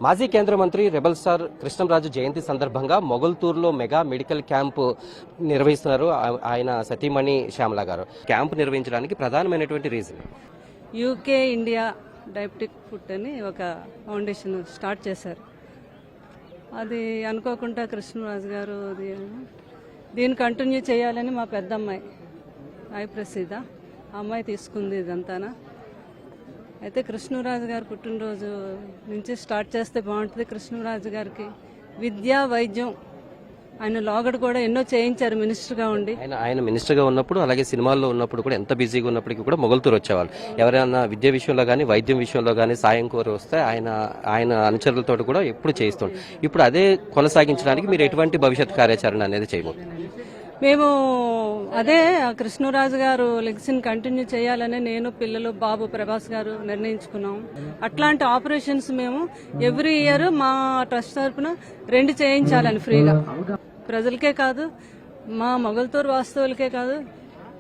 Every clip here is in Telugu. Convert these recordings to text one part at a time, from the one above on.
మాజీ కేంద్ర మంత్రి రెబల్ స్టార్ కృష్ణంరాజు జయంతి సందర్భంగా మొగల్తూరులో మెగా మెడికల్ క్యాంపు నిర్వహిస్తున్నారు ఆయన సతీమణి శ్యామల గారు. క్యాంపు నిర్వహించడానికి ప్రధానమైనటువంటి reason UK India diabetic food అని ఒక ఫౌండేషన్ స్టార్ట్ చేశారు. అది అనుకోకుండా కృష్ణరాజు గారు దీన్ని కంటిన్యూ చేయాలని మా పెద్దమ్మాయి ప్రసిద్ధ అమ్మాయి తీసుకుంది ఇదంతానా. అయితే కృష్ణరాజు గారు పుట్టినరోజు నుంచి స్టార్ట్ చేస్తే బాగుంటుంది. కృష్ణరాజు గారికి విద్య వైద్యం ఆయన లోగడ కూడా ఎన్నో చేయించారు మినిస్టర్గా ఉండి. ఆయన మినిస్టర్గా ఉన్నప్పుడు అలాగే సినిమాల్లో ఉన్నప్పుడు కూడా ఎంత బిజీగా ఉన్నప్పటికీ కూడా మొగల్తూరు వచ్చేవాళ్ళు. ఎవరైనా విద్య విషయంలో కానీ వైద్యం విషయంలో కానీ సాయం కోరి వస్తే ఆయన అనుచరులతో కూడా ఎప్పుడు చేయిస్తుంది. ఇప్పుడు అదే కొనసాగించడానికి మీరు ఎటువంటి భవిష్యత్ కార్యాచరణ అనేది చేయబోతున్నారు? మేము అదే కృష్ణరాజు గారు లెగ్సిన్ కంటిన్యూ చేయాలని నేను పిల్లలు బాబు ప్రభాస్ గారు నిర్ణయించుకున్నాం. అట్లాంటి ఆపరేషన్స్ మేము ఎవ్రీ ఇయర్ మా ట్రస్ట్ తరఫున 2 చేయించాలని ఫ్రీగా. ప్రజలకే కాదు, మా మొగల్తూరు వాస్తవులకే కాదు,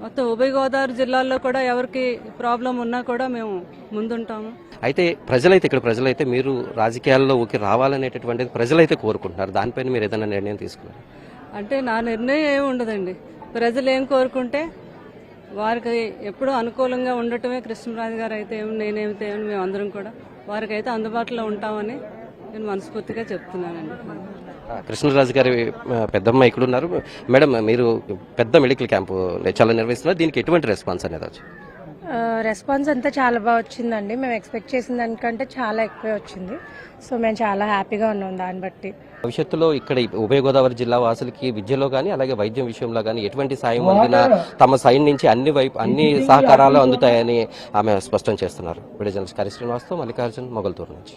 మొత్తం ఉభయ గోదావరి జిల్లాల్లో కూడా ఎవరికి ప్రాబ్లం ఉన్నా కూడా మేము ముందుంటాము. అయితే ప్రజలైతే మీరు రాజకీయాల్లో రావాలనేటటువంటిది ప్రజలైతే కోరుకుంటున్నారు. దానిపైన మీరు ఏదైనా నిర్ణయం తీసుకున్నారు? అంటే నా నిర్ణయం ఏమి ఉండదండి. ప్రజలు ఏం కోరుకుంటే వారికి ఎప్పుడూ అనుకూలంగా ఉండటమే. కృష్ణరాజు గారు అయితే ఏమి, నేనేమితే ఏమి, మేమందరం కూడా వారికైతే అందుబాటులో ఉంటామని నేను మనస్ఫూర్తిగా చెప్తున్నానండి. కృష్ణరాజు గారి పెద్దమ్మ ఇక్కడ ఉన్నారు. మేడం, మీరు పెద్ద మెడికల్ క్యాంపు చాలా నిర్వహిస్తున్నారు. దీనికి ఎటువంటి రెస్పాన్స్ అనేది వచ్చింది? రెస్పాన్స్ అంతా చాలా బాగా వచ్చిందండి. మేము ఎక్స్పెక్ట్ చేసిన దానికంటే చాలా ఎక్కువే వచ్చింది. సో మేము చాలా హ్యాపీగా ఉన్నాం దాన్ని బట్టి. భవిష్యత్తులో ఇక్కడ ఉభయ గోదావరి జిల్లా వాసులకి విద్యలో కానీ అలాగే వైద్యం విషయంలో కానీ ఎటువంటి సాయం అందినా తమ సైడ్ నుంచి అన్ని సహకారాలు అందుతాయని ఆమె స్పష్టం చేస్తున్నారు. విడుదల శ్రీనివాస్తో మల్లికార్జున్, మొగల్తూరు నుంచి.